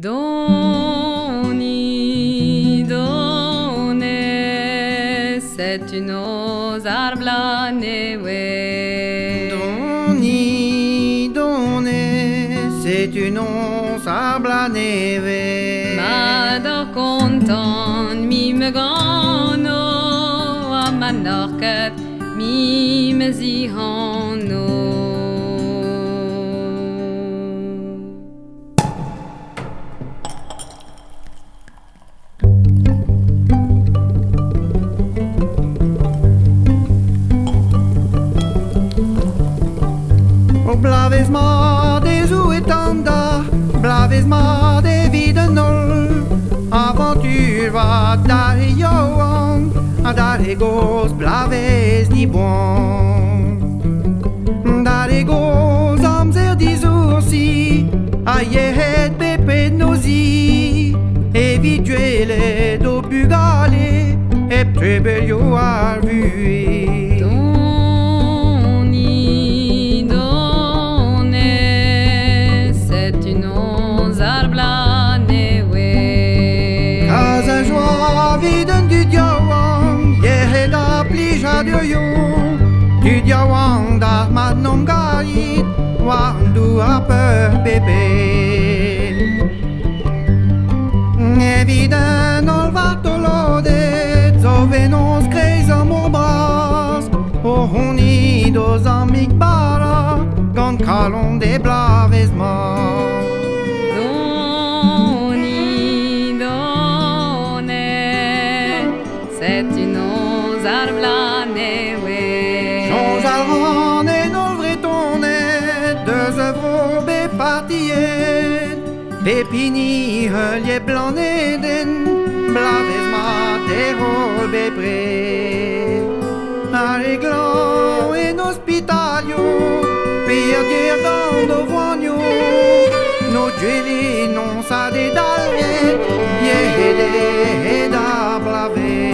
Doni, donne, c'est une os arbla neve. Doni, donne, c'est une once arbla neve. Ma do conton mi me gano a manorket mi me zihano. Blavisma des uitanda, blavisma des videnol. Aventure va dari joan, dari gos blaves ni bon. Dari gos amzer di zoursi, a yehet bepe nozi. Eviduele do bugale, ep trebelio ar vue. Doni, donne, c'est une os arbla neve. Casa joa viden du diawang, yehe da plija de yo. Du diawang da manom gait, wandu a peur bébé. Eviden ol vartolode, zovenos kreis a mon bras. O honi dos amik bara, gant kalon de blavezma. Doni, donne, c'est une os arbla neve. Jean Jalran et non vretonne, deux œuvres bé partier. Pépini, lié blanc n'eden, blavezma des rôles bébré. Arreglant en hospitalio, perdir dans nos voignos. Nos duelis non sa des dalvet, yé da blavé.